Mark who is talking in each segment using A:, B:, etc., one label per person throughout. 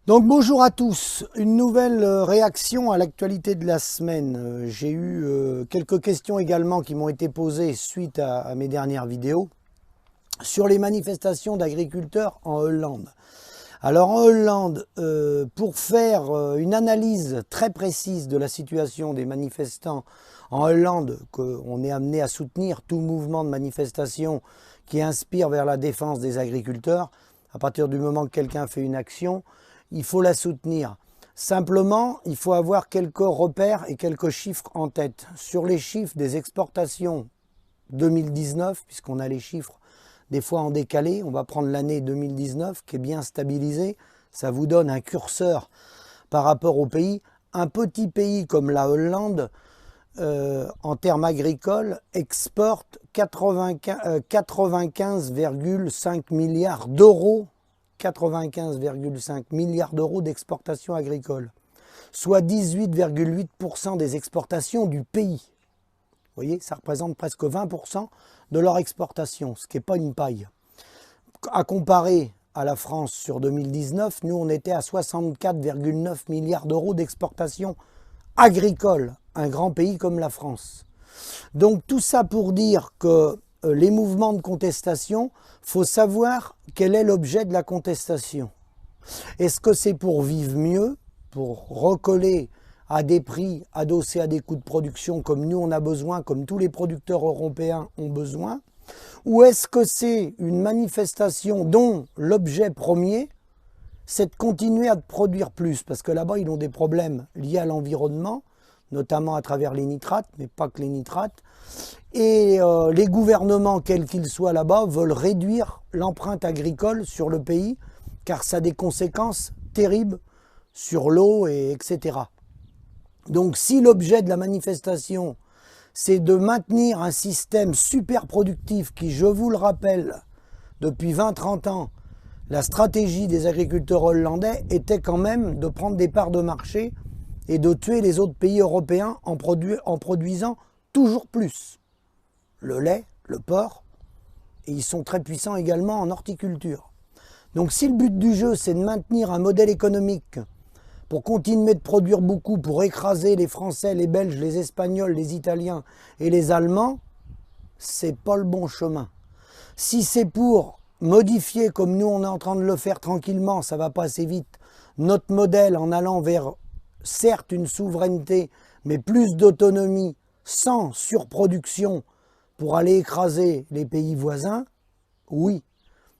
A: Donc bonjour à tous, une nouvelle réaction à l'actualité de la semaine. J'ai eu quelques questions également qui m'ont été posées suite à mes dernières vidéos sur les manifestations d'agriculteurs en Hollande. Alors en Hollande, pour faire une analyse très précise de la situation des manifestants en Hollande, qu'on est amené à soutenir tout mouvement de manifestation qui inspire vers la défense des agriculteurs, à partir du moment que quelqu'un fait une action, il faut la soutenir. Simplement, il faut avoir quelques repères et quelques chiffres en tête. Sur les chiffres des exportations 2019, puisqu'on a les chiffres des fois en décalé, on va prendre l'année 2019 qui est bien stabilisée. Ça vous donne un curseur par rapport au pays. Un petit pays comme la Hollande, en termes agricoles, exporte 95,5 milliards d'euros 95,5 milliards d'euros d'exportations agricoles, soit 18,8% des exportations du pays. Vous voyez, ça représente presque 20% de leur exportation, ce qui n'est pas une paille. À comparer à la France sur 2019, nous on était à 64,9 milliards d'euros d'exportations agricoles, un grand pays comme la France. Donc tout ça pour dire que les mouvements de contestation, il faut savoir quel est l'objet de la contestation. Est-ce que c'est pour vivre mieux, pour recoller à des prix adossés à des coûts de production comme nous on a besoin, comme tous les producteurs européens ont besoin, ou est-ce que c'est une manifestation dont l'objet premier, c'est de continuer à produire plus, parce que là-bas ils ont des problèmes liés à l'environnement, notamment à travers les nitrates, mais pas que les nitrates. Et les gouvernements, quels qu'ils soient là-bas, veulent réduire l'empreinte agricole sur le pays, car ça a des conséquences terribles sur l'eau, etc. Donc si l'objet de la manifestation, c'est de maintenir un système super productif qui, je vous le rappelle, depuis 20-30 ans, la stratégie des agriculteurs hollandais était quand même de prendre des parts de marché et de tuer les autres pays européens en produisant toujours plus. Le lait, le porc, et ils sont très puissants également en horticulture. Donc si le but du jeu, c'est de maintenir un modèle économique pour continuer de produire beaucoup, pour écraser les Français, les Belges, les Espagnols, les Italiens et les Allemands, c'est pas le bon chemin. Si c'est pour modifier, comme nous on est en train de le faire tranquillement, ça va pas assez vite, notre modèle en allant vers, certes, une souveraineté, mais plus d'autonomie, sans surproduction, pour aller écraser les pays voisins, oui.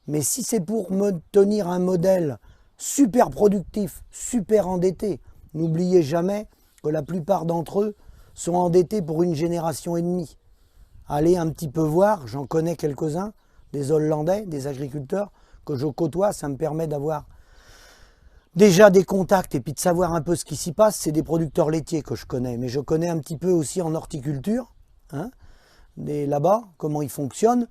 A: Mais si c'est pour tenir un modèle super productif, super endetté, n'oubliez jamais que la plupart d'entre eux sont endettés pour une génération et demie. Allez un petit peu voir, j'en connais quelques-uns, des Hollandais, des agriculteurs que je côtoie, ça me permet d'avoir déjà des contacts et puis de savoir un peu ce qui s'y passe. C'est des producteurs laitiers que je connais, mais je connais un petit peu aussi en horticulture, hein, là-bas, comment ils fonctionnent.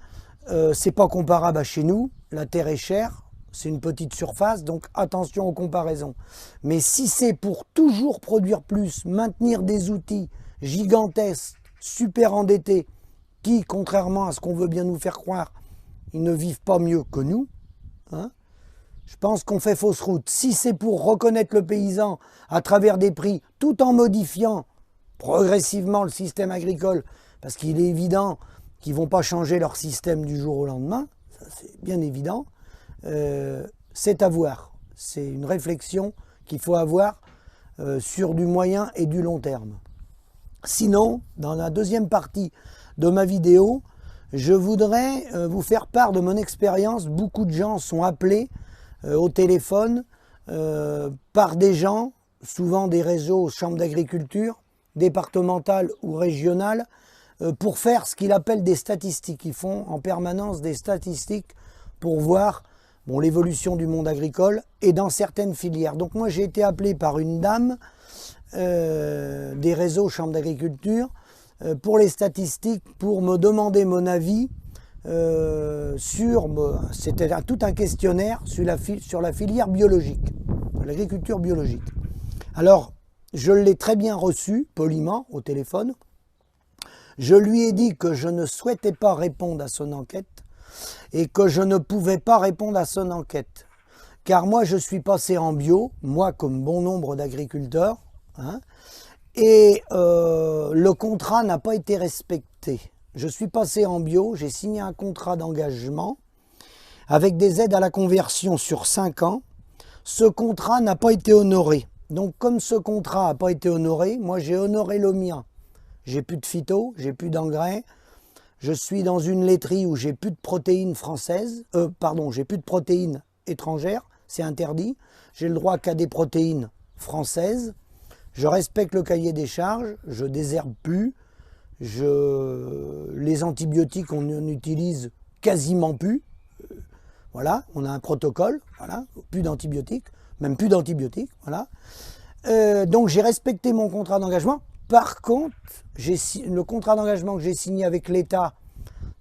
A: C'est pas comparable à chez nous, la terre est chère, c'est une petite surface, donc attention aux comparaisons. Mais si c'est pour toujours produire plus, maintenir des outils gigantesques, super endettés, qui, contrairement à ce qu'on veut bien nous faire croire, ils ne vivent pas mieux que nous, hein, je pense qu'on fait fausse route. Si c'est pour reconnaître le paysan à travers des prix, tout en modifiant progressivement le système agricole, parce qu'il est évident qu'ils ne vont pas changer leur système du jour au lendemain, ça c'est bien évident, c'est à voir. C'est une réflexion qu'il faut avoir sur du moyen et du long terme. Sinon, dans la deuxième partie de ma vidéo, je voudrais vous faire part de mon expérience. Beaucoup de gens sont appelés au téléphone par des gens, souvent des réseaux chambres d'agriculture, départementales ou régionales, pour faire ce qu'ils appellent des statistiques. Ils font en permanence des statistiques pour voir l'évolution du monde agricole et dans certaines filières. Donc moi j'ai été appelé par une dame des réseaux chambres d'agriculture pour les statistiques, pour me demander mon avis c'était tout un questionnaire sur la filière biologique, l'agriculture biologique. Alors, je l'ai très bien reçu, poliment, au téléphone. Je lui ai dit que je ne souhaitais pas répondre à son enquête et que je ne pouvais pas répondre à son enquête. car moi je suis passé en bio, moi comme bon nombre d'agriculteurs, hein, et le contrat n'a pas été respecté. Je suis passé en bio, j'ai signé un contrat d'engagement avec des aides à la conversion sur 5 ans. Ce contrat n'a pas été honoré. Donc comme ce contrat n'a pas été honoré, moi j'ai honoré le mien. J'ai plus de phyto, j'ai plus d'engrais. Je suis dans une laiterie où j'ai plus de protéines françaises, j'ai plus de protéines étrangères, c'est interdit. J'ai le droit qu'à des protéines françaises. Je respecte le cahier des charges, je désherbe plus. Les antibiotiques, on n'en utilise quasiment plus. Voilà, on a un protocole, voilà, plus d'antibiotiques, même plus d'antibiotiques, voilà. Donc j'ai respecté mon contrat d'engagement. Par contre, le contrat d'engagement que j'ai signé avec l'État,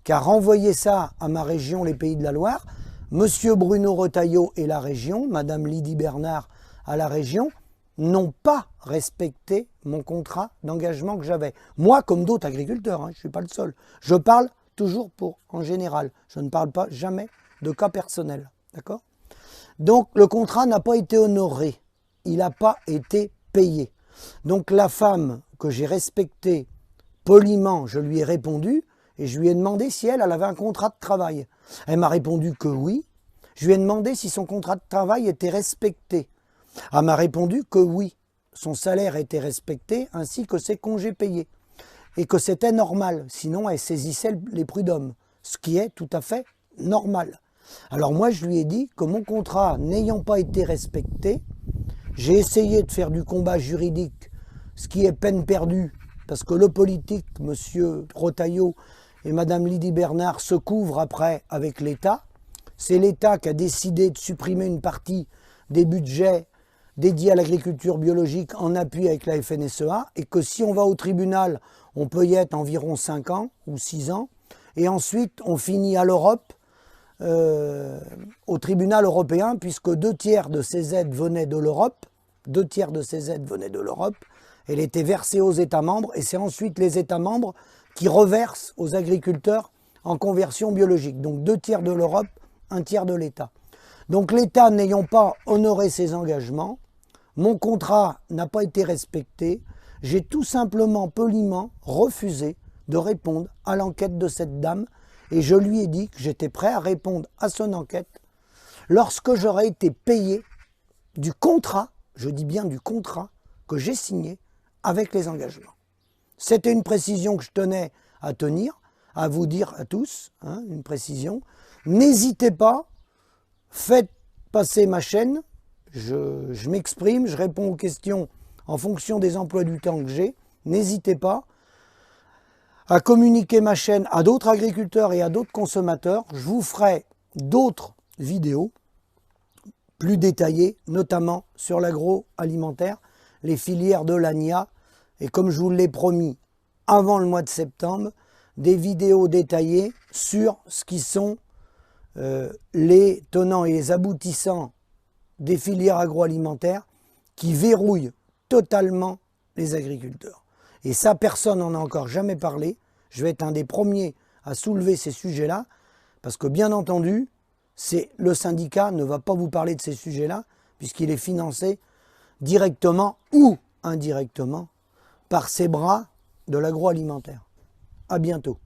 A: qui a renvoyé ça à ma région, les Pays de la Loire, Monsieur Bruno Retailleau et la région, Madame Lydie Bernard à la région, n'ont pas respecté mon contrat d'engagement que j'avais. Moi, comme d'autres agriculteurs, hein, je ne suis pas le seul. Je parle toujours en général. Je ne parle pas jamais de cas personnels. D'accord ? Donc, le contrat n'a pas été honoré. Il n'a pas été payé. Donc, la femme que j'ai respectée poliment, je lui ai répondu et je lui ai demandé si elle avait un contrat de travail. Elle m'a répondu que oui. Je lui ai demandé si son contrat de travail était respecté. Elle m'a répondu que oui, son salaire était respecté ainsi que ses congés payés et que c'était normal, sinon elle saisissait les prud'hommes, ce qui est tout à fait normal. Alors moi je lui ai dit que mon contrat n'ayant pas été respecté, j'ai essayé de faire du combat juridique, ce qui est peine perdue, parce que le politique, monsieur Retailleau et madame Lydie Bernard se couvrent après avec l'État. C'est l'État qui a décidé de supprimer une partie des budgets dédié à l'agriculture biologique en appui avec la FNSEA et que si on va au tribunal, on peut y être environ 5 ans ou 6 ans. Et ensuite, on finit à l'Europe, au tribunal européen, puisque 2/3 de ces aides venaient de l'Europe. 2/3 de ces aides venaient de l'Europe. Elle était versée aux États membres et c'est ensuite les États membres qui reversent aux agriculteurs en conversion biologique. Donc 2/3 de l'Europe, 1/3 de l'État. Donc l'État n'ayant pas honoré ses engagements, mon contrat n'a pas été respecté, j'ai tout simplement poliment refusé de répondre à l'enquête de cette dame et je lui ai dit que j'étais prêt à répondre à son enquête lorsque j'aurais été payé du contrat, je dis bien du contrat, que j'ai signé avec les engagements. C'était une précision que je tenais à tenir, à vous dire à tous, hein, une précision. N'hésitez pas. Faites passer ma chaîne, je m'exprime, je réponds aux questions en fonction des emplois du temps que j'ai. N'hésitez pas à communiquer ma chaîne à d'autres agriculteurs et à d'autres consommateurs. Je vous ferai d'autres vidéos plus détaillées, notamment sur l'agroalimentaire, les filières de l'ANIA. Et comme je vous l'ai promis avant le mois de septembre, des vidéos détaillées sur ce qui sont les tenants et les aboutissants des filières agroalimentaires qui verrouillent totalement les agriculteurs. Et ça, personne n'en a encore jamais parlé. Je vais être un des premiers à soulever ces sujets-là, parce que bien entendu, le syndicat ne va pas vous parler de ces sujets-là, puisqu'il est financé directement ou indirectement par ces bras de l'agroalimentaire. À bientôt.